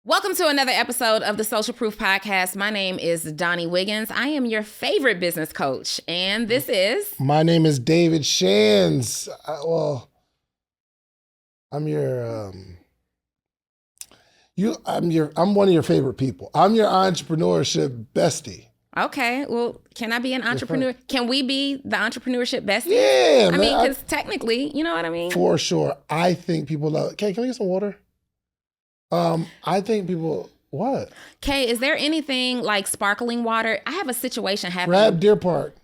Welcome to another episode of the Social Proof Podcast. My name is Donni Wiggins. I am your favorite business coach, and this is... My name is David Shands. I'm one of your favorite people. I'm your entrepreneurship bestie. Okay, well, can I be an entrepreneur? Can we be the entrepreneurship bestie? Yeah, I mean, because technically, you know what I mean? For sure. I think people love... Okay, can we get some water? I think people... What? Kay, is there anything like sparkling water? I have a situation happening. Grab Deer Park.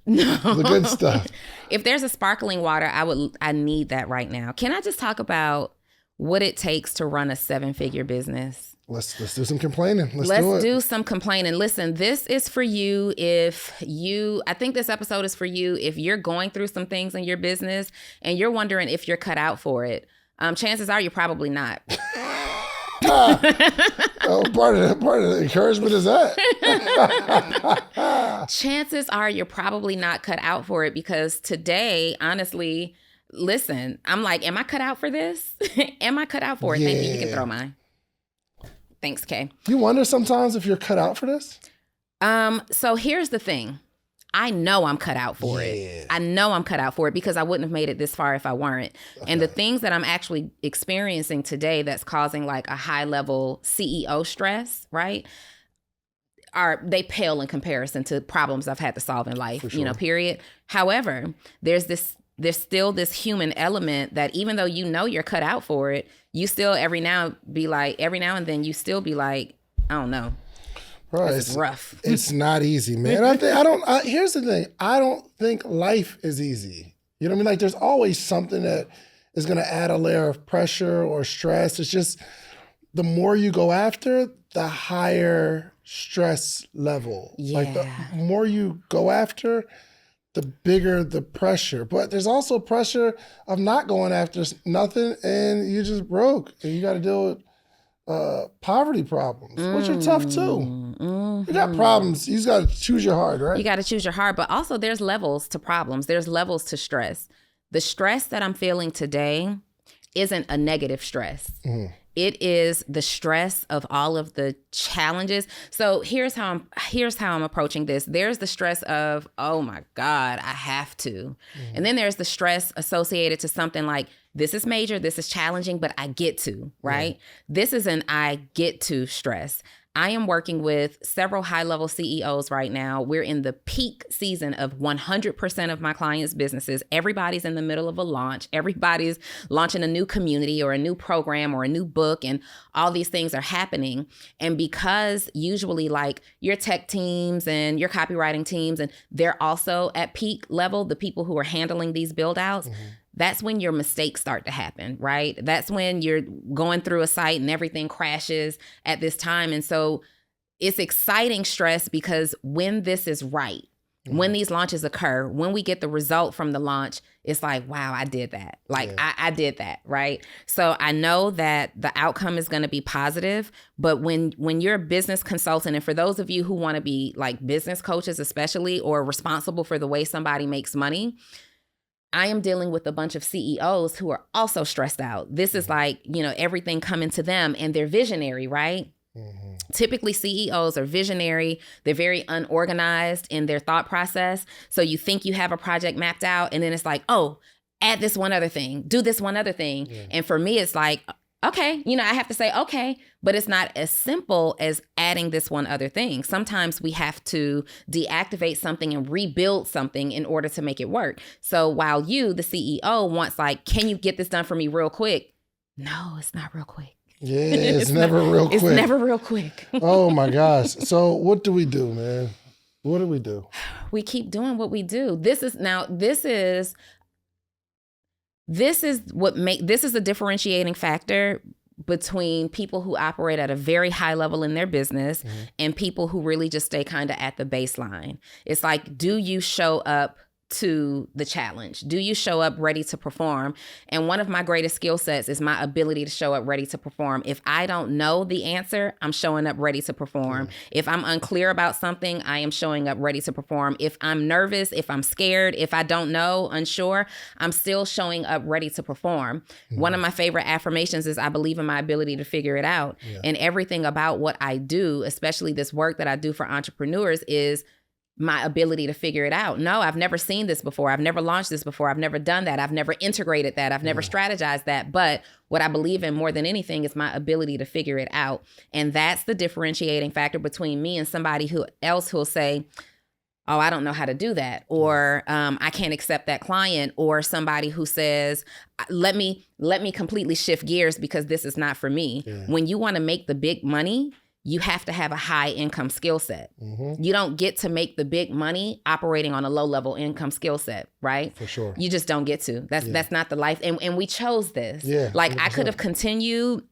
No. The good stuff. If there's a sparkling water, I need that right now. Can I just talk about what it takes to run a 7-figure business? Let's do some complaining. Let's do some complaining. Listen, this is for you I think this episode is for you if you're going through some things in your business and you're wondering if you're cut out for it. Chances are you're probably not. Part of the encouragement is that. Chances are you're probably not cut out for it because today, honestly, listen, I'm like, am I cut out for this? Am I cut out for it? Yeah. Thank you. You can throw mine. Thanks, Kay. You wonder sometimes if you're cut out for this? So here's the thing. I know I'm cut out for it. I know I'm cut out for it because I wouldn't have made it this far if I weren't. Okay. And the things that I'm actually experiencing today that's causing like a high level CEO stress, right? They pale in comparison to problems I've had to solve in life, sure. Period. However, there's still this human element that even though you know you're cut out for it, you still every now and then you still be like, I don't know. Right. It's rough. It's not easy, man. Here's the thing. I don't think life is easy. You know what I mean? Like there's always something that is going to add a layer of pressure or stress. It's just the more you go after, the higher stress level. Yeah. Like the more you go after, the bigger the pressure. But there's also pressure of not going after nothing and you just broke and you got to deal with poverty problems, which are tough too. Mm-hmm. You got problems. You just got to choose your hard, right? You got to choose your hard, but also there's levels to problems. There's levels to stress. The stress that I'm feeling today isn't a negative stress. Mm-hmm. It is the stress of all of the challenges. So here's how I'm approaching this. There's the stress of, oh my God, I have to. Mm-hmm. And then there's the stress associated to something like, this is major, this is challenging, but I get to, right? Mm-hmm. This is an I get to stress. I am working with several high-level CEOs right now. We're in the peak season of 100% of my clients' businesses. Everybody's in the middle of a launch. Everybody's launching a new community or a new program or a new book, and all these things are happening. And because usually like your tech teams and your copywriting teams, and they're also at peak level, the people who are handling these build-outs, mm-hmm. That's when your mistakes start to happen, right? That's when you're going through a site and everything crashes at this time. And so it's exciting stress because when this is right, mm-hmm. when these launches occur, when we get the result from the launch, it's like, wow, I did that. I did that, right? So I know that the outcome is going to be positive, but when you're a business consultant, and for those of you who want to be like business coaches especially, or responsible for the way somebody makes money, I am dealing with a bunch of CEOs who are also stressed out. This is like, everything coming to them and they're visionary, right? Mm-hmm. Typically CEOs are visionary. They're very unorganized in their thought process. So you think you have a project mapped out and then it's like, oh, add this one other thing, do this one other thing. Yeah. And for me, it's like, okay, I have to say, okay, but it's not as simple as adding this one other thing. Sometimes we have to deactivate something and rebuild something in order to make it work. So while you, the CEO, wants like, can you get this done for me real quick? No, it's not real quick. Yeah, it's never real quick. It's never real quick. Oh my gosh. So what do we do, man? What do we do? We keep doing what we do. This is a differentiating factor between people who operate at a very high level in their business mm-hmm. and people who really just stay kind of at the baseline. It's like, do you show up to the challenge? Do you show up ready to perform? And one of my greatest skill sets is my ability to show up ready to perform. If I don't know the answer, I'm showing up ready to perform. If I'm unclear about something, I am showing up ready to perform. If I'm nervous, if I'm scared, if I don't know, unsure, I'm still showing up ready to perform. One of my favorite affirmations is I believe in my ability to figure it out. And everything about what I do, especially this work that I do for entrepreneurs, is my ability to figure it out. No, I've never seen this before. I've never launched this before. I've never done that. I've never integrated that. I've never strategized that. But what I believe in more than anything is my ability to figure it out. And that's the differentiating factor between me and somebody else who'll say, oh, I don't know how to do that. Or I can't accept that client. Or somebody who says, let me completely shift gears because this is not for me. When you want to make the big money, you have to have a high income skill set. You don't get to make the big money operating on a low level income skill set, right? For sure. You just don't get to. That's not the life. And we chose this. Like 100%. I could have continued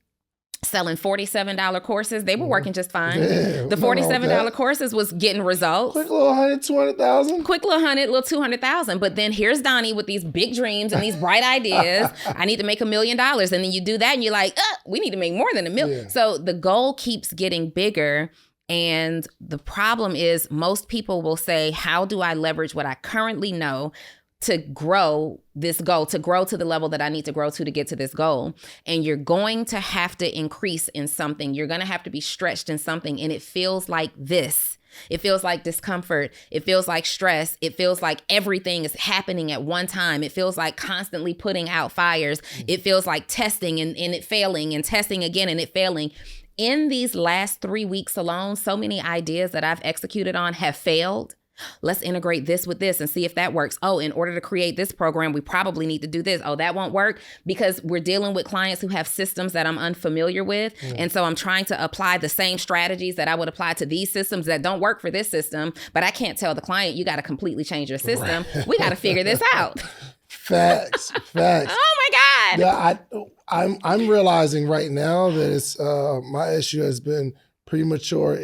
selling $47 courses. They were working just fine. The $47 courses was getting results. Quick little 100, 200,000. Quick little 100, little 200,000. But then here's Donni with these big dreams and these bright ideas. I need to make $1 million. And then you do that and you're like, we need to make more than $1 million. So the goal keeps getting bigger. And the problem is most people will say, how do I leverage what I currently know to grow this goal, to grow to the level that I need to grow to get to this goal? And you're going to have to increase in something. You're going to have to be stretched in something. And it feels like this. It feels like discomfort. It feels like stress. It feels like everything is happening at one time. It feels like constantly putting out fires. It feels like testing and it failing and testing again and it failing. In these last 3 weeks alone, so many ideas that I've executed on have failed. Let's integrate this with this and see if that works. Oh, in order to create this program, we probably need to do this. Oh, that won't work because we're dealing with clients who have systems that I'm unfamiliar with. And so I'm trying to apply the same strategies that I would apply to these systems that don't work for this system. But I can't tell the client, you got to completely change your system. We got to figure this out. Facts. Oh my God. Yeah, I'm realizing right now that it's my issue has been premature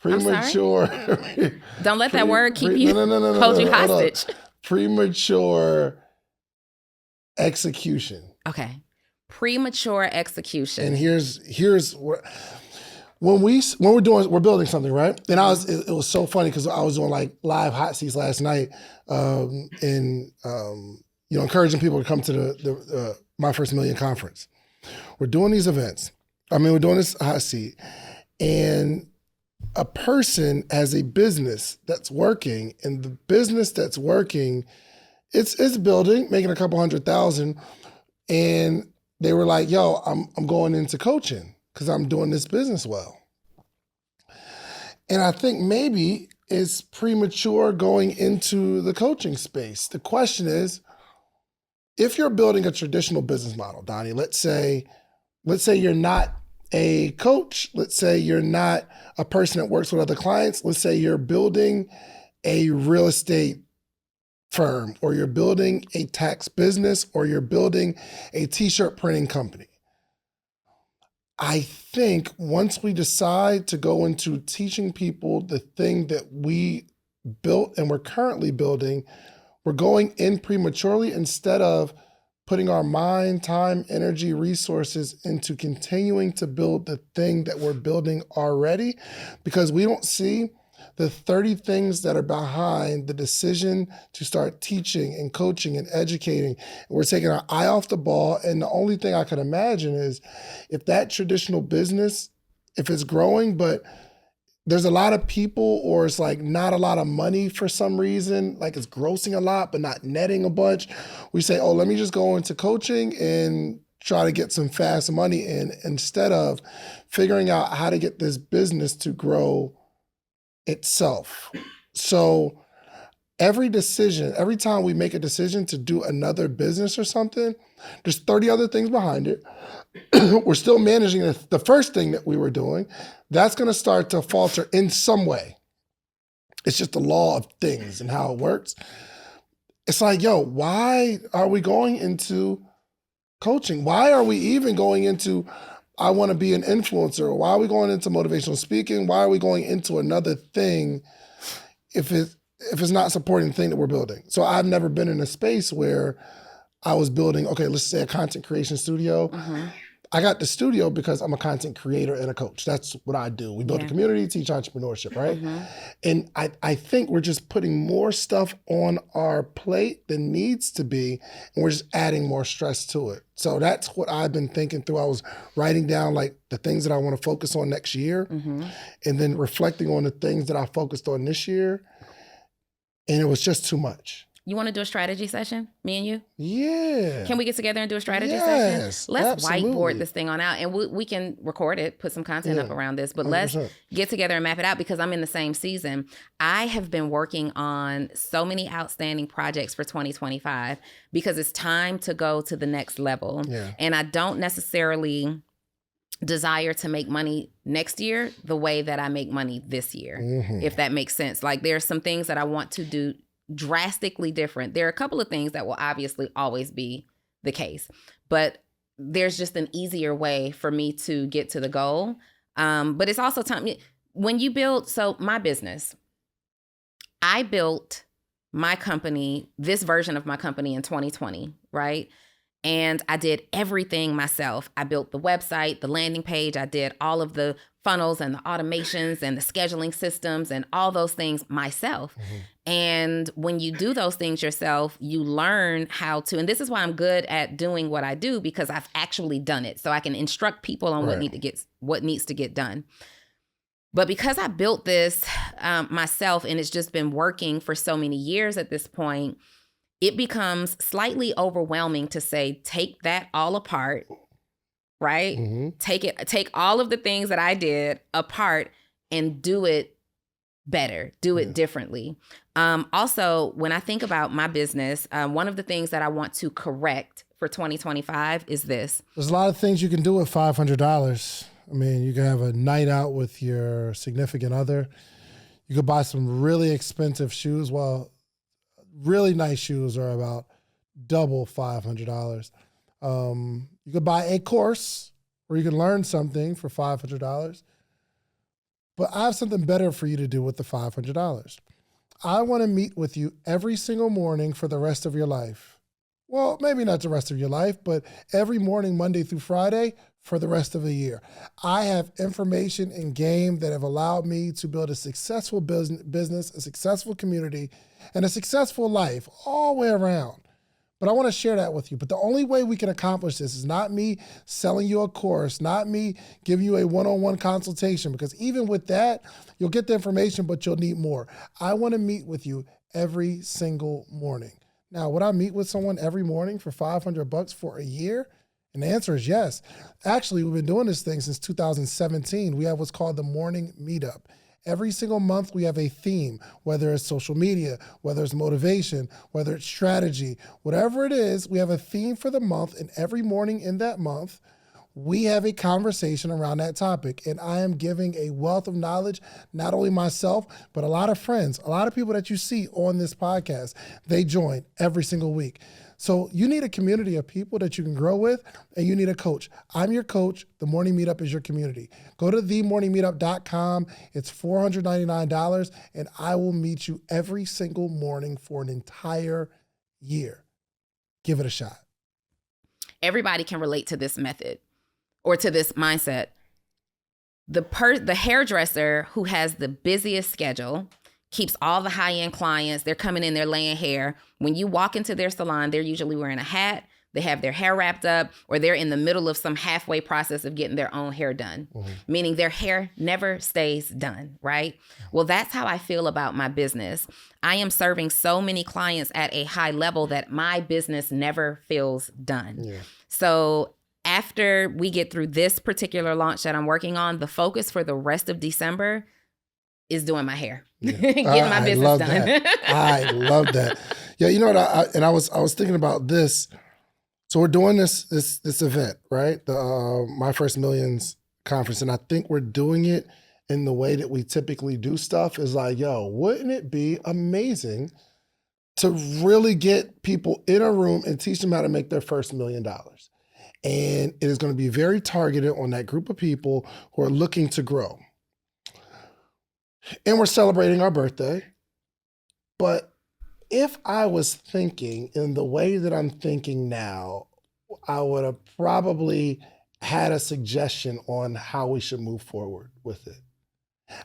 premature. Don't let that word keep you hold you hostage. Premature execution. Okay. Premature execution. And here's where we're building something, right? And it was so funny because I was doing like live hot seats last night, and encouraging people to come to the My First Million conference. We're doing these events. We're doing this hot seat, and a person has a business that's working, and the business that's working, it's building, making a couple $100,000, and they were like, "Yo, I'm going into coaching because I'm doing this business well." And I think maybe it's premature going into the coaching space. The question is, if you're building a traditional business model, Donni, let's say you're not a coach. Let's say you're not a person that works with other clients. Let's say you're building a real estate firm, or you're building a tax business, or you're building a t-shirt printing company. I think once we decide to go into teaching people the thing that we built and we're currently building, we're going in prematurely instead of putting our mind, time, energy, resources into continuing to build the thing that we're building already, because we don't see the 30 things that are behind the decision to start teaching and coaching and educating. We're taking our eye off the ball. And the only thing I could imagine is if that traditional business, if it's growing, but there's a lot of people, or it's like not a lot of money for some reason, like it's grossing a lot, but not netting a bunch. We say, oh, let me just go into coaching and try to get some fast money in, instead of figuring out how to get this business to grow itself. So every time we make a decision to do another business or something, there's 30 other things behind it. We're still managing the first thing that we were doing. That's going to start to falter in some way. It's just the law of things and how it works. It's like, yo, why are we going into coaching? Why are we even going into I want to be an influencer. Why are we going into motivational speaking? Why are we going into another thing if it's not supporting the thing that we're building? So I've never been in a space where I was building, okay, let's say a content creation studio. Mm-hmm. I got the studio because I'm a content creator and a coach. That's what I do. We build a community, teach entrepreneurship, right? Mm-hmm. And I think we're just putting more stuff on our plate than needs to be, and we're just adding more stress to it. So that's what I've been thinking through. I was writing down like the things that I want to focus on next year, and then reflecting on the things that I focused on this year, and it was just too much. You want to do a strategy session, me and you? Yeah. Can we get together and do a strategy session? Let's absolutely. whiteboard this thing on out, and we can record it, put some content up around this, but 100%. Let's get together and map it out, because I'm in the same season. I have been working on so many outstanding projects for 2025 because it's time to go to the next level. Yeah. And I don't necessarily desire to make money next year the way that I make money this year, if that makes sense. Like, there are some things that I want to do drastically different. There are a couple of things that will obviously always be the case, but there's just an easier way for me to get to the goal. But it's also time when you build. So my business, I built my company, this version of my company in 2020, right? And I did everything myself. I built the website, the landing page. I did all of the funnels and the automations and the scheduling systems and all those things myself. And when you do those things yourself, you learn how to, and this is why I'm good at doing what I do, because I've actually done it. So I can instruct people on what needs to get done. But because I built this myself, and it's just been working for so many years at this point, it becomes slightly overwhelming to say, take that all apart, right? Take all of the things that I did apart and do it better, do it differently. Also, when I think about my business, one of the things that I want to correct for 2025 is this. There's a lot of things you can do with $500. I mean, you can have a night out with your significant other. You could buy some really expensive shoes. Well, really nice shoes are about double $500. You could buy a course where you can learn something for $500. But I have something better for you to do with the $500. I want to meet with you every single morning for the rest of your life. Well, maybe not the rest of your life, but every morning, Monday through Friday, for the rest of the year. I have information and game that have allowed me to build a successful business, a successful community, and a successful life all the way around. But I want to share that with you. But the only way we can accomplish this is not me selling you a course, not me giving you a one-on-one consultation, because even with that, you'll get the information, but you'll need more. I want to meet with you every single morning. Now, would I meet with someone every morning for $500 for a year? And the answer is yes. Actually, we've been doing this thing since 2017. We have what's called the morning meetup. Every single month we have a theme, whether it's social media, whether it's motivation, whether it's strategy, whatever it is, we have a theme for the month, and every morning in that month, we have a conversation around that topic. And I am giving a wealth of knowledge, not only myself, but a lot of friends, a lot of people that you see on this podcast, they join every single week. So you need a community of people that you can grow with, and you need a coach. I'm your coach. The Morning Meetup is your community. Go to themorningmeetup.com. It's $499, and I will meet you every single morning for an entire year. Give it a shot. Everybody can relate to this method or to this mindset. The hairdresser who has the busiest schedule, keeps all the high-end clients. They're coming in, they're laying hair. When you walk into their salon, they're usually wearing a hat, they have their hair wrapped up, or they're in the middle of some halfway process of getting their own hair done, meaning their hair never stays done, right? Well, that's how I feel about my business. I am serving so many clients at a high level that my business never feels done. Yeah. So after we get through this particular launch that I'm working on, the focus for the rest of December is doing my hair, getting my business done. I love that. Yeah, you know what? I was thinking about this. So we're doing this event, right? The My First Millions conference, and I think we're doing it in the way that we typically do stuff. Is like, yo, wouldn't it be amazing to really get people in a room and teach them how to make their first $1 million? And it is going to be very targeted on that group of people who are looking to grow. And we're celebrating our birthday. But if I was thinking in the way that I'm thinking now, I would have probably had a suggestion on how we should move forward with it.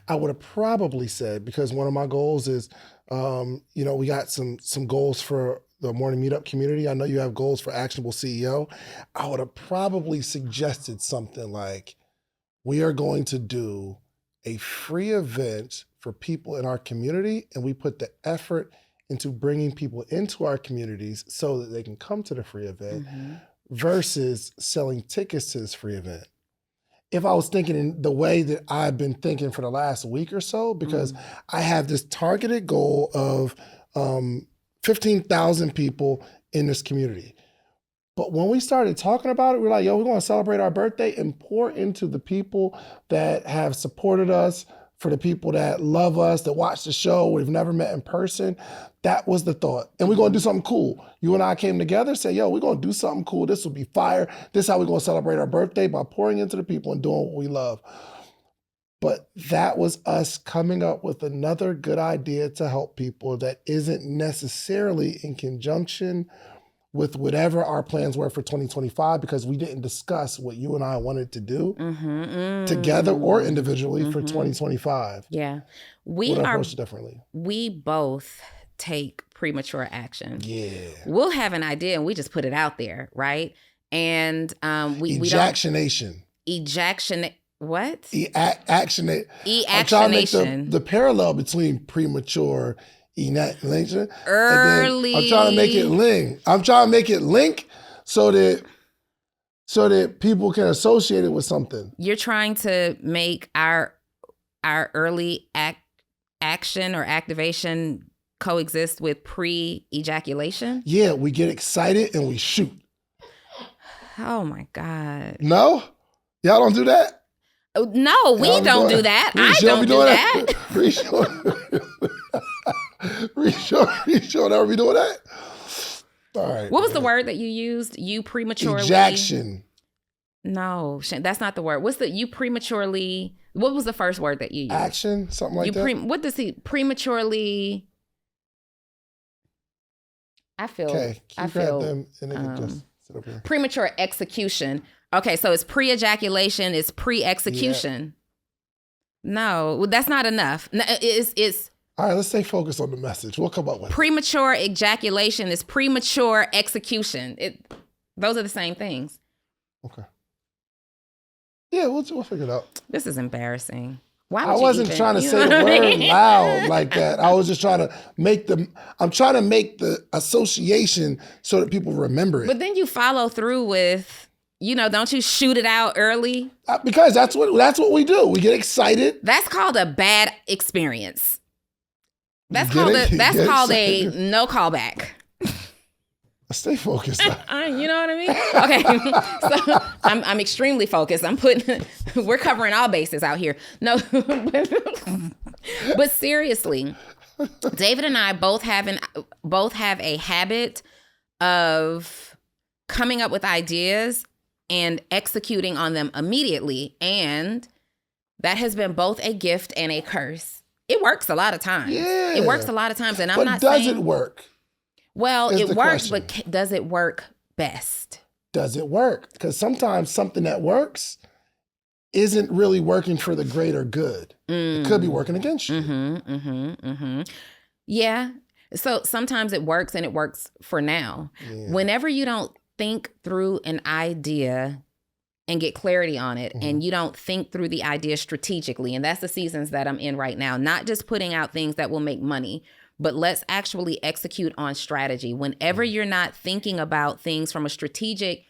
I would have probably said, because one of my goals is, we got some goals for the morning meetup community. I know you have goals for Actionable CEO. I would have probably suggested something like, we are going to do a free event for people in our community, and we put the effort into bringing people into our communities so that they can come to the free event versus selling tickets to this free event. If I was thinking in the way that I've been thinking for the last week or so, because I have this targeted goal of 15,000 people in this community. But when we started talking about it, we're like, we're going to celebrate our birthday and pour into the people that have supported us, for the people that love us, that watch the show, we've never met in person. That was the thought. And we're going to do something cool. You and I came together, said, we're going to do something cool. This will be fire. This is how we're going to celebrate our birthday, by pouring into the people and doing what we love. But that was us coming up with another good idea to help people that isn't necessarily in conjunction with whatever our plans were for 2025, because we didn't discuss what you and I wanted to do together or individually for 2025. Yeah. We'll approach it differently. We both take premature action. Yeah. We'll have an idea and we just put it out there, right? And we Ejaculation. What? Eactionate. E-actionation. I'm trying to make the parallel between premature ejaculation. Early. I'm trying to make it link. I'm trying to make it link so that people can associate it with something. You're trying to make our early action or activation coexist with pre-ejaculation? Yeah, we get excited and we shoot. Oh my God. No? Y'all don't do that? No, we don't do that. I don't do that. Sure never be doing that? All right. What was the word that you used? You prematurely... Ejaction. No, that's not the word. What was the first word that you used? Action? Something like that? What does he prematurely... I feel them and then just sit up here. Premature execution. Okay, so it's pre-ejaculation, it's pre-execution. Yeah. No, that's not enough. It's all right, let's stay focused on the message. We'll come up with premature ejaculation is premature execution. Those are the same things. Okay. Yeah, we'll figure it out. This is embarrassing. Why I wasn't trying to say the word loud like that. I was just trying to make the association so that people remember it. But then you follow through with, don't you shoot it out early? Because that's what we do. We get excited. That's called a bad experience. That's called a no callback. Stay focused. You know what I mean? Okay, so I'm extremely focused. We're covering all bases out here. No, but seriously, David and I both have a habit of coming up with ideas and executing on them immediately, and that has been both a gift and a curse. It works a lot of times. Yeah, it works a lot of times, and I'm not saying... But does it work? Well, it works, but does it work best? Does it work? Because sometimes something that works isn't really working for the greater good. It could be working against you. Yeah. So sometimes it works and it works for now. Yeah. Whenever you don't think through an idea and get clarity on it, and you don't think through the idea strategically, and that's the seasons that I'm in right now, not just putting out things that will make money, but let's actually execute on strategy. Whenever you're not thinking about things from a strategic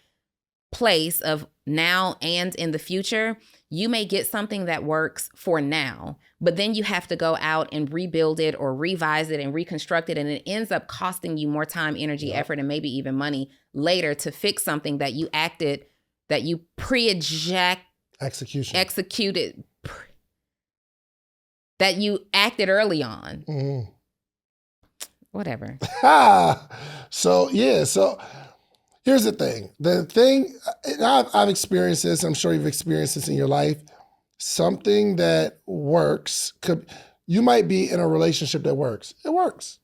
place of now and in the future, you may get something that works for now, but then you have to go out and rebuild it or revise it and reconstruct it. And it ends up costing you more time, energy, effort, and maybe even money later to fix something that you acted, that you executed, that you acted early on. Mm-hmm. Whatever. So Here's the thing. And I've experienced this. I'm sure you've experienced this in your life. Something that works you might be in a relationship that works. It works.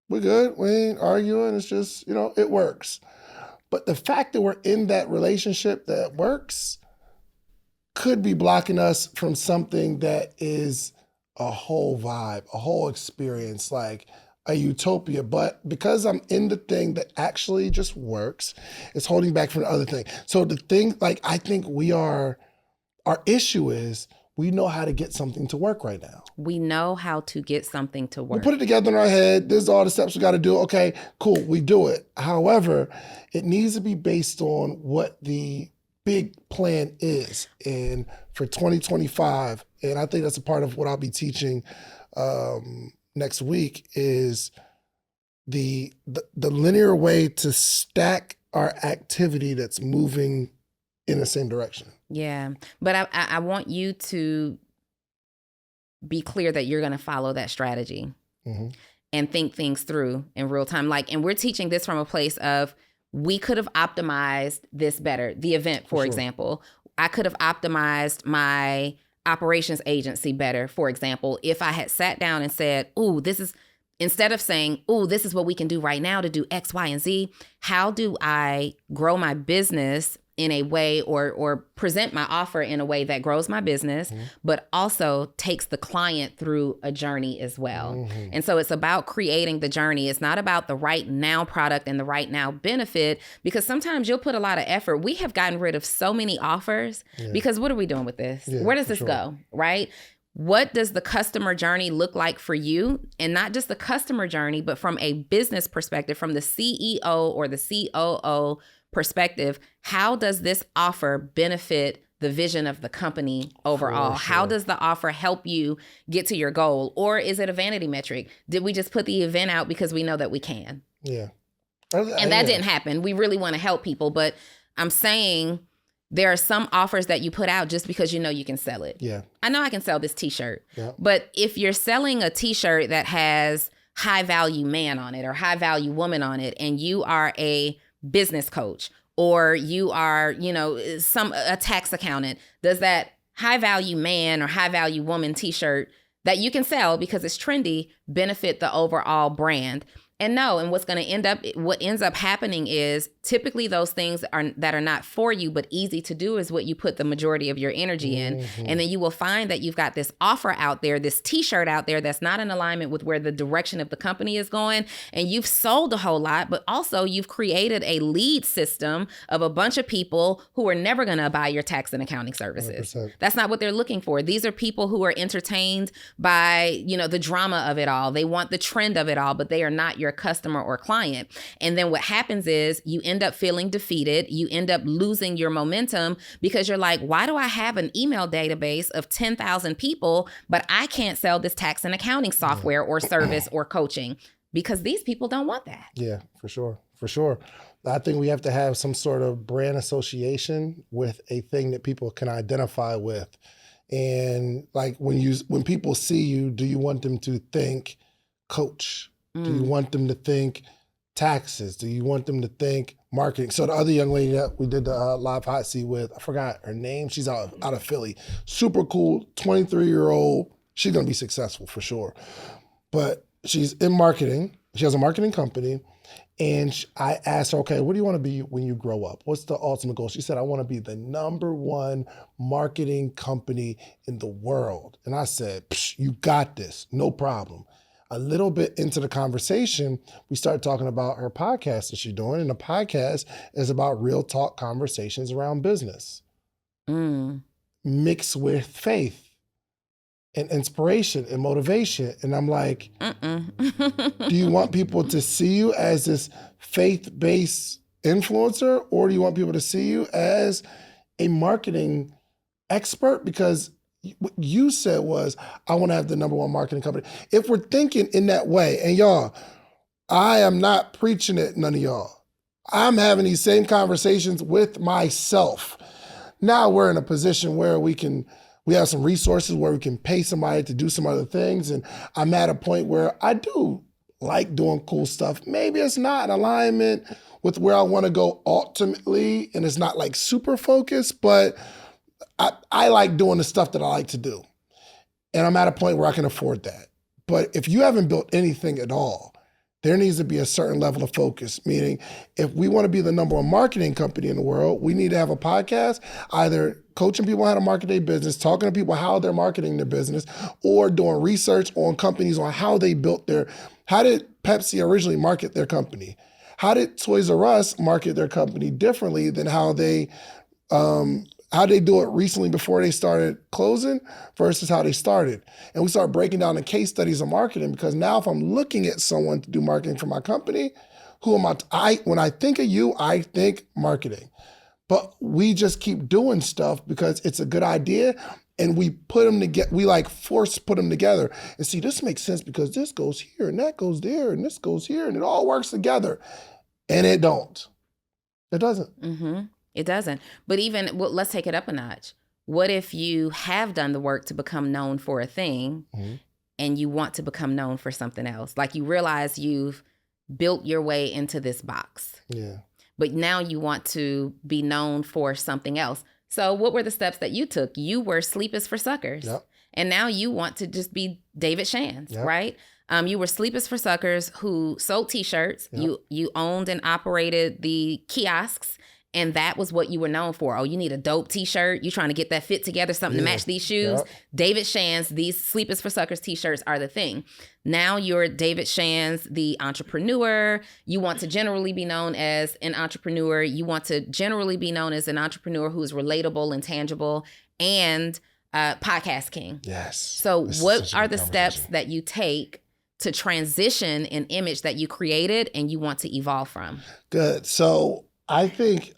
We're good. We ain't arguing. It's just, it works. But the fact that we're in that relationship that works could be blocking us from something that is a whole vibe, a whole experience, like a utopia. But because I'm in the thing that actually just works, it's holding back from the other thing. So the thing, I think our issue is we know how to get something to work right now. We know how to get something to work. We put it together in our head. This is all the steps we got to do. Okay, cool, we do it. However, it needs to be based on what the big plan is. And for 2025, and I think that's a part of what I'll be teaching next week, is the linear way to stack our activity that's moving in the same direction. Yeah, but I want you to be clear that you're going to follow that strategy and think things through in real time. And we're teaching this from a place of, we could have optimized this better. The event, for example, I could have optimized my operations agency better, for example, if I had sat down and said, instead of saying, this is what we can do right now to do X, Y, and Z, how do I grow my business in a way or present my offer in a way that grows my business, but also takes the client through a journey as well. And so it's about creating the journey. It's not about the right now product and the right now benefit, because sometimes you'll put a lot of effort. We have gotten rid of so many offers because what are we doing with this? Where does this go, right? What does the customer journey look like for you? And not just the customer journey, but from a business perspective, from the CEO or the COO perspective, how does this offer benefit the vision of the company overall? How does the offer help you get to your goal? Or is it a vanity metric? Did we just put the event out because we know that we can? Yeah. And that didn't happen. We really want to help people, but I'm saying there are some offers that you put out just because you know you can sell it. Yeah. I know I can sell this t-shirt, but if you're selling a t-shirt that has high value man on it or high value woman on it, and you are a business coach, or you are, a tax accountant, does that high value man or high value woman t-shirt that you can sell because it's trendy benefit the overall brand? And no, and what ends up happening is typically those things that are not for you, but easy to do is what you put the majority of your energy in. And then you will find that you've got this offer out there, this t-shirt out there that's not in alignment with where the direction of the company is going. And you've sold a whole lot, but also you've created a lead system of a bunch of people who are never going to buy your tax and accounting services. 100%. That's not what they're looking for. These are people who are entertained by, the drama of it all. They want the trend of it all, but they are not your customer or client. And then what happens is you end up feeling defeated. You end up losing your momentum because you're like, why do I have an email database of 10,000 people, but I can't sell this tax and accounting software or service or coaching? Because these people don't want that. Yeah, for sure. For sure. I think we have to have some sort of brand association with a thing that people can identify with. And when people see you, do you want them to think coach? Do you want them to think taxes? Do you want them to think marketing? So the other young lady that we did the live hot seat with, I forgot her name. She's out of Philly. Super cool, 23-year-old. She's going to be successful for sure. But she's in marketing. She has a marketing company. And I asked her, okay, what do you want to be when you grow up? What's the ultimate goal? She said, I want to be the #1 marketing company in the world. And I said, you got this, no problem. A little bit into the conversation, we started talking about her podcast that she's doing. And the podcast is about real talk conversations around business mixed with faith and inspiration and motivation. And I'm like, do you want people to see you as this faith-based influencer, or do you want people to see you as a marketing expert? Because what you said was, I want to have the #1 marketing company. If we're thinking in that way, and y'all, I am not preaching it, none of y'all. I'm having these same conversations with myself. Now we're in a position where we have some resources where we can pay somebody to do some other things. And I'm at a point where I do like doing cool stuff. Maybe it's not in alignment with where I want to go ultimately, and it's not like super focused, but I like doing the stuff that I like to do. And I'm at a point where I can afford that. But if you haven't built anything at all, there needs to be a certain level of focus, meaning if we want to be the number one marketing company in the world, we need to have a podcast, either coaching people how to market their business, talking to people how they're marketing their business, or doing research on companies on how they built how did Pepsi originally market their company? How did Toys R Us market their company differently than how they do it recently before they started closing versus how they started? And we start breaking down the case studies of marketing, because now if I'm looking at someone to do marketing for my company, who am I? When I think of you, I think marketing. But we just keep doing stuff because it's a good idea, and we put them together. We like force put them together and see, this makes sense because this goes here and that goes there and this goes here, and it all works together. And it don't. It doesn't. Mm-hmm. It doesn't. But even, well, let's take it up a notch. What if you have done the work to become known for a thing, mm-hmm. and you want to become known for something else? Like, you realize you've built your way into this box. Yeah. But now you want to be known for something else. So what were the steps that you took? You were Sleep is for Suckers. Yep. And now you want to just be David Shands, yep. right? You were Sleep is for Suckers who sold T-shirts. Yep. You owned and operated the kiosks. And that was what you were known for. Oh, you need a dope T-shirt. You're trying to get that fit together, something to match these shoes. Yep. David Shands, these Sleep is for Suckers T-shirts are the thing. Now you're David Shands, the entrepreneur. You want to generally be known as an entrepreneur. You want to generally be known as an entrepreneur who is relatable and tangible, and podcast king. Yes. So what are the steps that you take to transition an image that you created and you want to evolve from? Good. So I think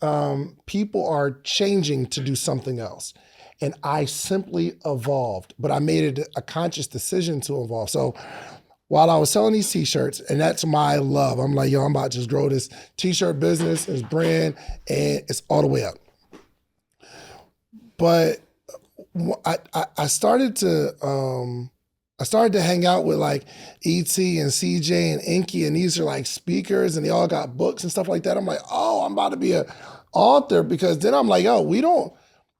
people are changing to do something else. And I simply evolved, but I made it a conscious decision to evolve. So while I was selling these T-shirts, and that's my love, I'm like, I'm about to just grow this T-shirt business, this brand, and it's all the way up. But I started to hang out with like ET and CJ and Inky, and these are like speakers, and they all got books and stuff like that. I'm like, I'm about to be an author, because then I'm like,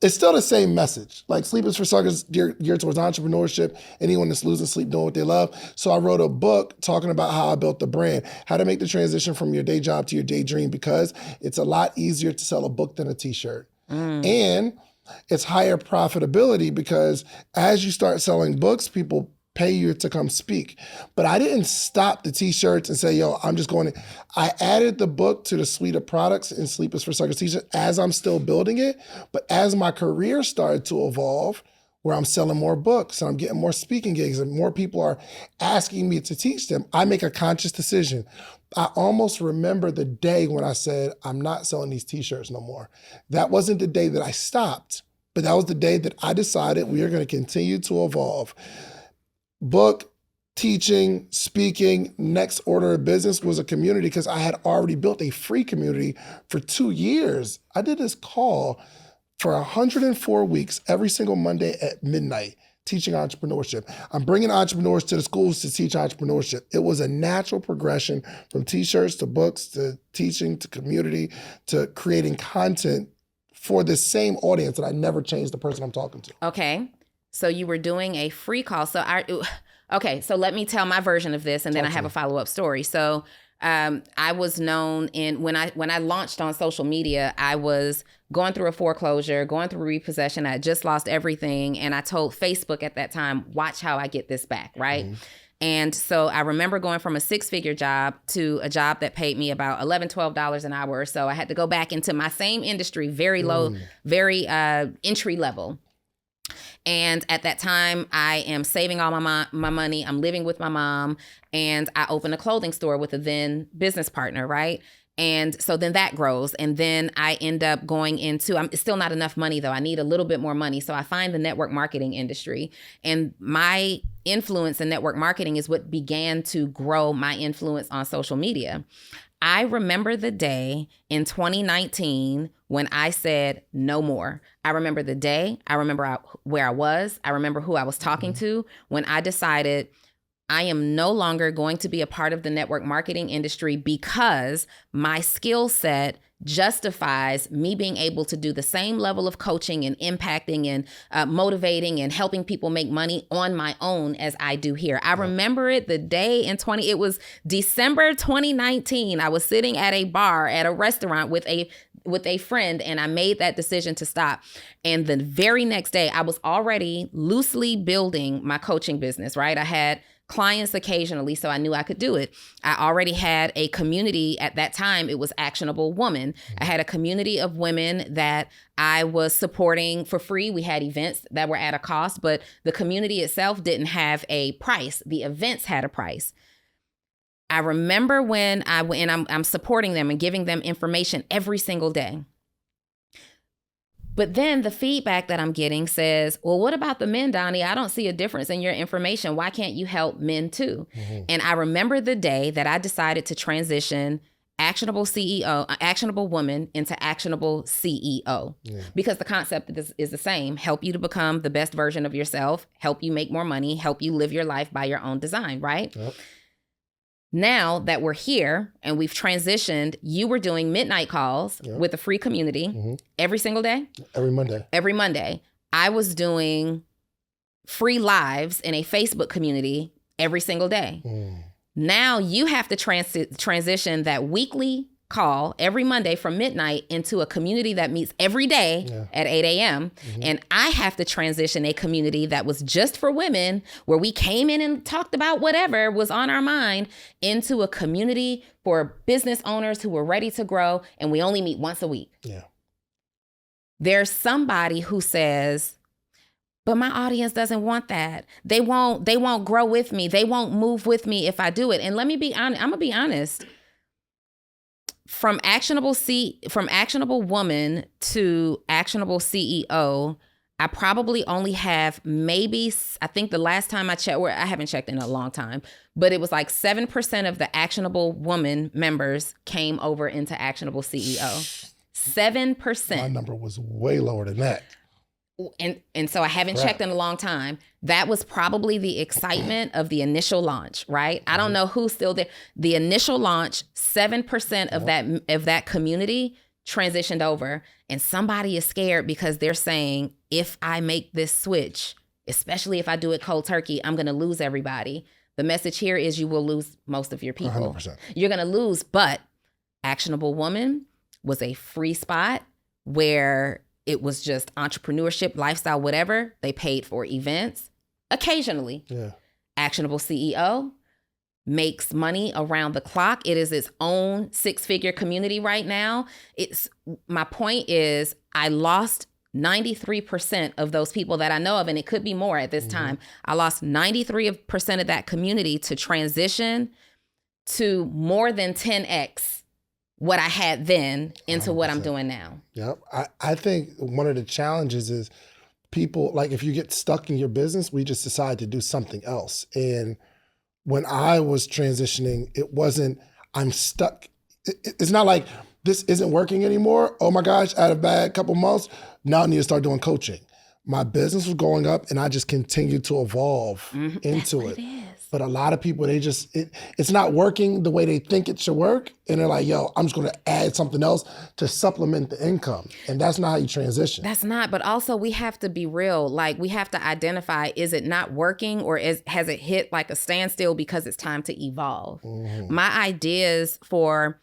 it's still the same message. Like, Sleep is for Suckers, geared towards entrepreneurship, anyone that's losing sleep doing what they love. So I wrote a book talking about how I built the brand, how to make the transition from your day job to your daydream, because it's a lot easier to sell a book than a T-shirt. And it's higher profitability, because as you start selling books, people pay you to come speak. But I didn't stop the T-shirts and say, I'm just going to. I added the book to the suite of products in Sleep is for Suckers T-shirt as I'm still building it. But as my career started to evolve, where I'm selling more books and I'm getting more speaking gigs and more people are asking me to teach them, I make a conscious decision. I almost remember the day when I said, I'm not selling these T-shirts no more. That wasn't the day that I stopped, but that was the day that I decided we are going to continue to evolve. Book, teaching, speaking, next order of business was a community, because I had already built a free community for 2 years. I did this call for 104 weeks, every single Monday at midnight, teaching entrepreneurship. I'm bringing entrepreneurs to the schools to teach entrepreneurship. It was a natural progression from T-shirts to books to teaching to community to creating content for the same audience that I never changed the person I'm talking to. Okay. So you were doing a free call. So so let me tell my version of this, and then I have a follow-up story. So I was known when I launched on social media, I was going through a foreclosure, going through repossession. I had just lost everything. And I told Facebook at that time, watch how I get this back, right? Mm-hmm. And so I remember going from a 6-figure job to a job that paid me about $11, $12 an hour or so. I had to go back into my same industry, very low, very entry level. And at that time, I am saving all my money. I'm living with my mom, and I open a clothing store with a then business partner, right? And so then that grows. And then I end up going into, it's still not enough money though. I need a little bit more money. So I find the network marketing industry, and my influence in network marketing is what began to grow my influence on social media. I remember the day in 2019 when I said no more. I remember the day. I remember where I was. I remember who I was talking to when I decided I am no longer going to be a part of the network marketing industry because my skill set justifies me being able to do the same level of coaching and impacting and motivating and helping people make money on my own as I do here. I remember it the day it was December 2019. I was sitting at a bar at a restaurant with a friend, and I made that decision to stop. And the very next day, I was already loosely building my coaching business, right? I had clients occasionally, so I knew I could do it. I already had a community at that time. It was Actionable Woman. I had a community of women that I was supporting for free. We had events that were at a cost, but the community itself didn't have a price. The events had a price. I remember when I'm supporting them and giving them information every single day. But then the feedback that I'm getting says, well, what about the men, Donni? I don't see a difference in your information. Why can't you help men too? Mm-hmm. And I remember the day that I decided to transition Actionable Woman into Actionable CEO. Yeah. Because the concept is the same. Help you to become the best version of yourself, help you make more money, help you live your life by your own design, right? Yep. Now that we're here and we've transitioned, you were doing midnight calls with a free community every single day? Every Monday. Every Monday. I was doing free lives in a Facebook community every single day. Now you have to transition that weekly call every Monday from midnight into a community that meets every day at 8 a.m. And I have to transition a community that was just for women, where we came in and talked about whatever was on our mind, into a community for business owners who were ready to grow, and we only meet once a week. Yeah. There's somebody who says, but my audience doesn't want that. They won't grow with me. They won't move with me if I do it. And let me be honest, I'm gonna be honest. From Actionable Woman to Actionable CEO, I probably only have I think the last time I checked, I haven't checked in a long time, but it was like 7% of the Actionable Woman members came over into Actionable CEO. 7%. My number was way lower than that. And so I haven't checked in a long time. That was probably the excitement of the initial launch, right? I don't know who's still there. The initial launch, 7% of that community transitioned over, and somebody is scared because they're saying, if I make this switch, especially if I do it cold turkey, I'm going to lose everybody. The message here is you will lose most of your people. 100%. You're going to lose, but Actionable Woman was a free spot where it was just entrepreneurship, lifestyle, whatever. They paid for events occasionally. Yeah. Actionable CEO makes money around the clock. It is its own 6-figure community right now. My point is, I lost 93% of those people that I know of, and it could be more at this time. I lost 93% of that community to transition to more than 10x what I had then into 100%. What I'm doing now. Yep. I think one of the challenges is people, like, if you get stuck in your business, we just decide to do something else. And when I was transitioning, it wasn't, I'm stuck. It's not like this isn't working anymore. Oh my gosh, out of bad couple months. Now I need to start doing coaching. My business was going up and I just continued to evolve into it. But a lot of people, it's not working the way they think it should work. And they're like, yo, I'm just going to add something else to supplement the income. And that's not how you transition. That's not. But also we have to be real. Like, we have to identify, is it not working, or has it hit like a standstill because it's time to evolve? My ideas for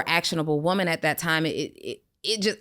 Actionable Woman at that time,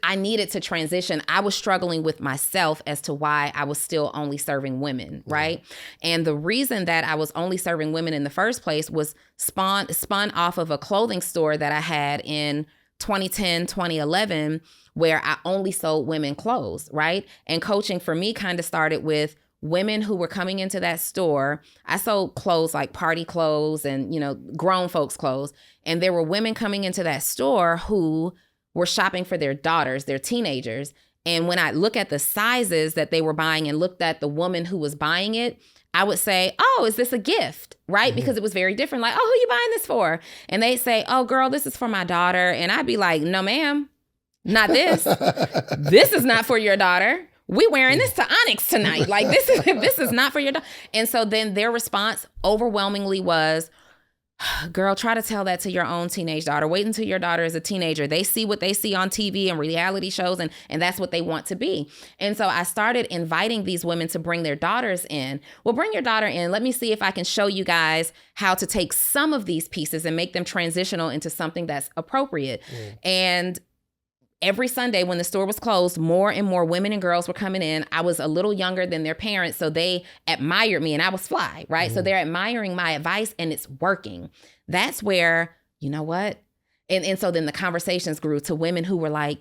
I needed to transition. I was struggling with myself as to why I was still only serving women, right? And the reason that I was only serving women in the first place was spun off of a clothing store that I had in 2010, 2011, where I only sold women clothes, right? And coaching for me kind of started with women who were coming into that store. I sold clothes like party clothes and, grown folks' clothes. And there were women coming into that store who were shopping for their daughters, their teenagers. And when I look at the sizes that they were buying and looked at the woman who was buying it, I would say, oh, is this a gift? Right? Because it was very different. Like, oh, who you buying this for? And they'd say, oh, girl, this is for my daughter. And I'd be like, no, ma'am, not this. This is not for your daughter. we wearing this to Onyx tonight. Like this is not for your daughter. And so then their response overwhelmingly was, girl, try to tell that to your own teenage daughter. Wait until your daughter is a teenager. They see what they see on TV and reality shows, and that's what they want to be. And so I started inviting these women to bring their daughters in. Well, bring your daughter in. Let me see if I can show you guys how to take some of these pieces and make them transitional into something that's appropriate. And every Sunday when the store was closed, more and more women and girls were coming in. I was a little younger than their parents, so they admired me, and I was fly, right? So they're admiring my advice, and it's working. That's where, you know what? And so then the conversations grew to women who were like,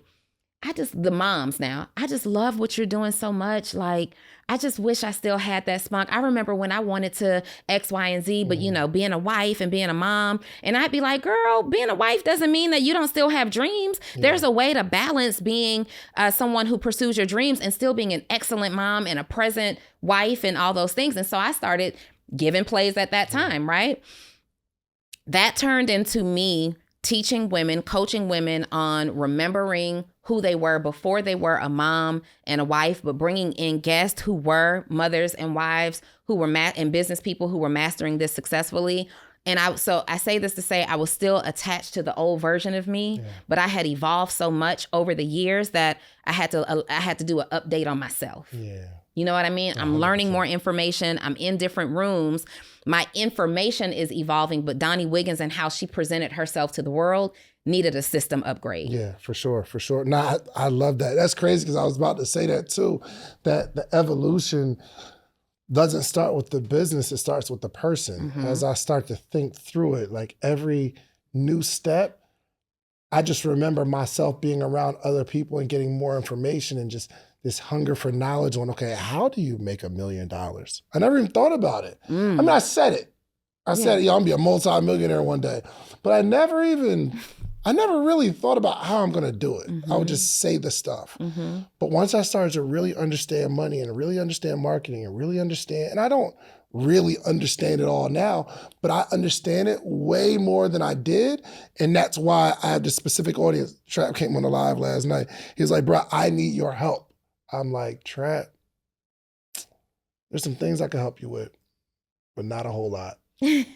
the moms now, I just love what you're doing so much. Like, I just wish I still had that spunk. I remember when I wanted to X, Y, and Z, but being a wife and being a mom. And I'd be like, girl, being a wife doesn't mean that you don't still have dreams. Yeah. There's a way to balance being someone who pursues your dreams and still being an excellent mom and a present wife and all those things. And so I started giving plays at that time, right? That turned into me teaching women, coaching women on remembering who they were before they were a mom and a wife, but bringing in guests who were mothers and wives who were and business people who were mastering this successfully. And I say this to say I was still attached to the old version of me, but I had evolved so much over the years that I had to do an update on myself. Yeah. You know what I mean? 100%. I'm learning more information. I'm in different rooms. My information is evolving, but Donni Wiggins and how she presented herself to the world needed a system upgrade. Yeah, for sure, for sure. No, I love that. That's crazy because I was about to say that too, that the evolution doesn't start with the business, it starts with the person. As I start to think through it, like every new step, I just remember myself being around other people and getting more information and just this hunger for knowledge on, okay, how do you make $1 million? I never even thought about it. I mean, I said it. I said, I'm gonna be a multi-millionaire one day. But I never really thought about how I'm gonna do it. I would just say the stuff. But once I started to really understand money and really understand marketing and really understand, and I don't really understand it all now, but I understand it way more than I did. And that's why I have this specific audience. Trap came on the live last night. He was like, bro, I need your help. I'm like, Trap, there's some things I can help you with, but not a whole lot. He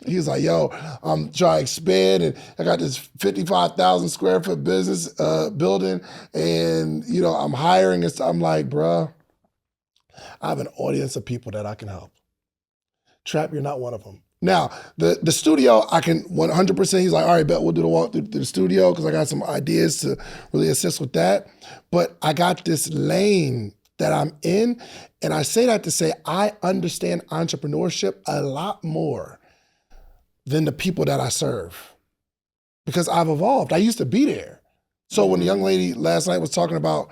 was like, yo, I'm trying to expand and I got this 55,000 square foot business building and, I'm hiring. And so I'm like, bruh, I have an audience of people that I can help. Trap, you're not one of them. Now, the studio, I can 100%, he's like, all right, bet we'll do the walk through the studio because I got some ideas to really assist with that. But I got this lane that I'm in, and I say that to say I understand entrepreneurship a lot more than the people that I serve because I've evolved. I used to be there. So when the young lady last night was talking about,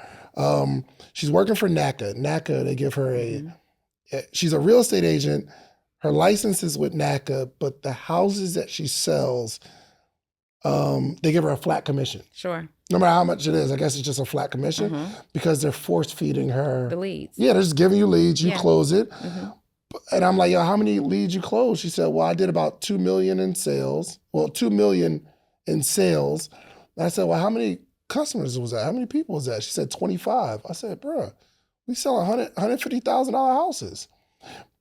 she's working for NACA, they give her she's a real estate agent. Her license is with NACA, but the houses that she sells, they give her a flat commission. Sure. No matter how much it is, I guess it's just a flat commission because they're force feeding her. The leads. Yeah, they're just giving you leads, you close it. And I'm like, yo, how many leads you close? She said, well, I did about 2 million in sales. Well, 2 million in sales. And I said, well, how many customers was that? How many people was that? She said 25. I said, bruh, we sell $150,000 houses.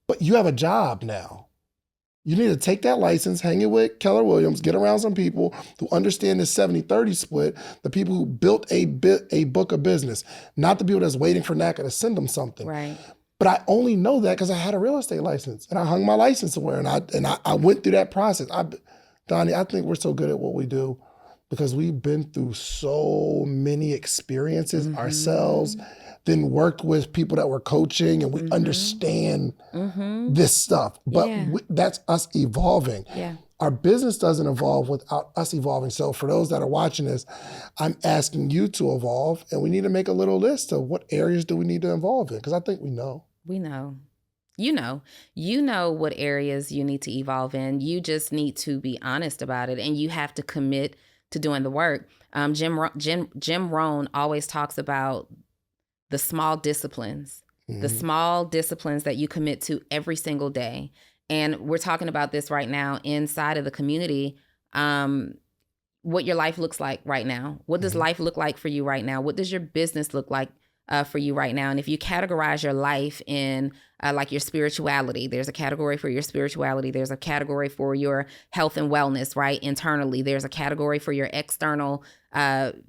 But you have a job now. You need to take that license, hang it with Keller Williams, get around some people who understand this 70-30 split, the people who built a book of business, not the people that's waiting for NACA to send them something. Right. But I only know that because I had a real estate license and I hung my license somewhere and I went through that process. Donni, I think we're so good at what we do because we've been through so many experiences ourselves, then worked with people that were coaching and we understand this stuff. But that's us evolving. Yeah. Our business doesn't evolve without us evolving. So for those that are watching this, I'm asking you to evolve and we need to make a little list of what areas do we need to evolve in because I think we know. We know. You know what areas you need to evolve in. You just need to be honest about it and you have to commit to doing the work. Jim Rohn always talks about the small disciplines, the small disciplines that you commit to every single day. And we're talking about this right now inside of the community, what your life looks like right now. What does life look like for you right now? What does your business look like for you right now. And if you categorize your life in like your spirituality, there's a category for your spirituality. There's a category for your health and wellness, right? Internally, there's a category for your external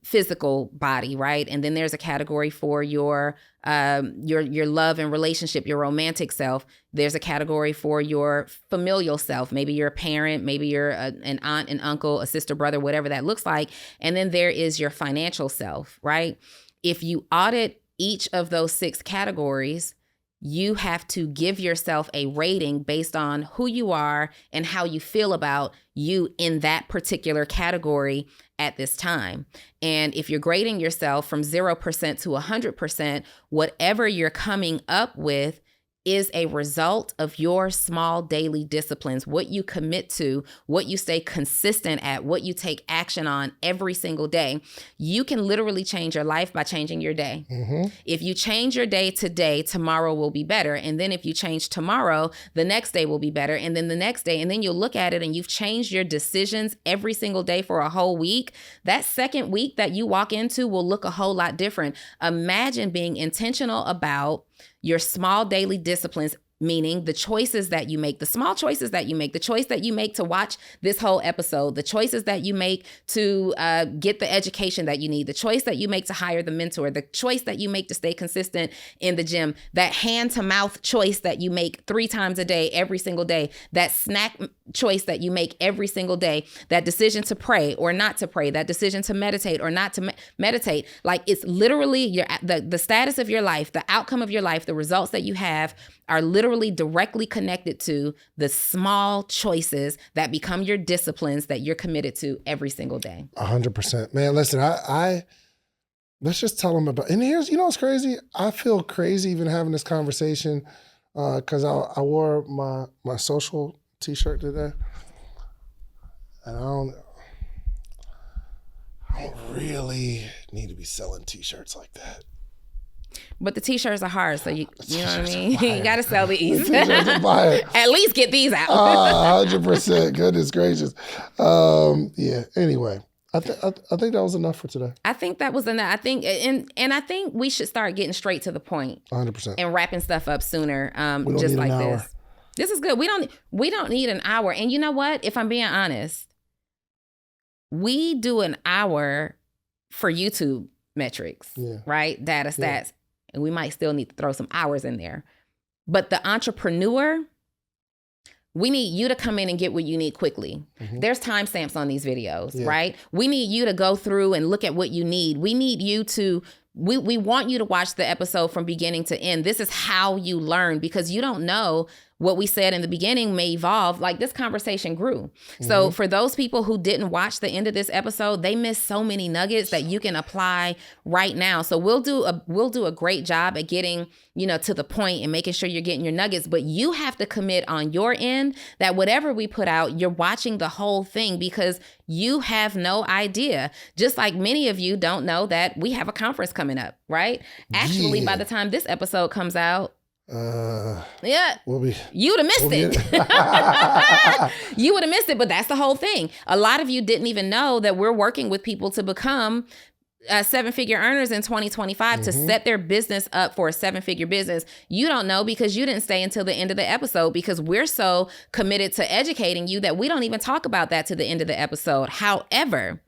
physical body, right? And then there's a category for your love and relationship, your romantic self. There's a category for your familial self. Maybe you're a parent, maybe you're an aunt, an uncle, a sister, brother, whatever that looks like. And then there is your financial self, right? If you audit each of those 6 categories, you have to give yourself a rating based on who you are and how you feel about you in that particular category at this time. And if you're grading yourself from 0% to 100%, whatever you're coming up with is a result of your small daily disciplines, what you commit to, what you stay consistent at, what you take action on every single day. You can literally change your life by changing your day. Mm-hmm. If you change your day today, tomorrow will be better. And then if you change tomorrow, the next day will be better. And then the next day, and then you'll look at it and you've changed your decisions every single day for a whole week. That second week that you walk into will look a whole lot different. Imagine being intentional about your small daily disciplines, meaning the choices that you make, the small choices that you make, the choice that you make to watch this whole episode, the choices that you make to get the education that you need, the choice that you make to hire the mentor, the choice that you make to stay consistent in the gym, that hand to mouth choice that you make 3 times a day, every single day, that snack choice that you make every single day, that decision to pray or not to pray, that decision to meditate or not to meditate. Like, it's literally the status of your life, the outcome of your life, the results that you have are literally directly connected to the small choices that become your disciplines that you're committed to every single day. 100%. Man, listen, I let's just tell them about, and here's, what's crazy? I feel crazy even having this conversation because I wore my social t-shirt today, and I don't really need to be selling t-shirts like that. But the t-shirts are hard, so you know what I mean? You got to sell these. The t-shirts are fire. At least get these out. 100%. Goodness gracious. Yeah, anyway. I think that was enough for today. I think that was enough. I think, and I think we should start getting straight to the point. 100%. And wrapping stuff up sooner, we don't just need like an hour. this. This is good. We don't need an hour. And you know what? If I'm being honest, we do an hour for YouTube metrics, right? Data stats. Yeah. And we might still need to throw some hours in there. But the entrepreneur, we need you to come in and get what you need quickly. Mm-hmm. There's timestamps on these videos, right? We need you to go through and look at what you need. We need you to, we want you to watch the episode from beginning to end. This is how you learn, because you don't know what we said in the beginning may evolve. Like, this conversation grew. Mm-hmm. So for those people who didn't watch the end of this episode, they missed so many nuggets that you can apply right now. So we'll do a great job at getting, to the point and making sure you're getting your nuggets, but you have to commit on your end that whatever we put out, you're watching the whole thing, because you have no idea. Just like many of you don't know that we have a conference coming up, right? Actually, by the time this episode comes out, you would have missed it. You would have missed it, but that's the whole thing. A lot of you didn't even know that we're working with people to become 7-figure earners in 2025 to set their business up for a 7-figure business. You don't know because you didn't stay until the end of the episode, because we're so committed to educating you that we don't even talk about that to the end of the episode. However,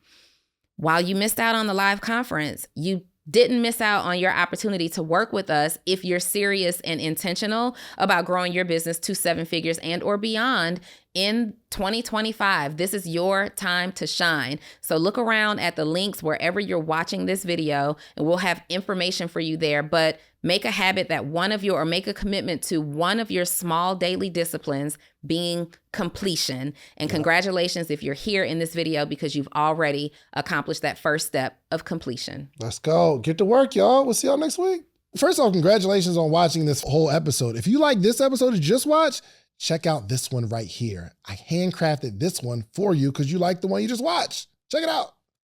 while you missed out on the live conference, you didn't miss out on your opportunity to work with us if you're serious and intentional about growing your business to 7 figures and or beyond in 2025. This is your time to shine. So look around at the links wherever you're watching this video, and we'll have information for you there. But make a habit that make a commitment to one of your small daily disciplines being completion. And congratulations if you're here in this video, because you've already accomplished that first step of completion. Let's go. Get to work, y'all. We'll see y'all next week. First off, congratulations on watching this whole episode. If you like this episode you just watched, check out this one right here. I handcrafted this one for you because you like the one you just watched. Check it out.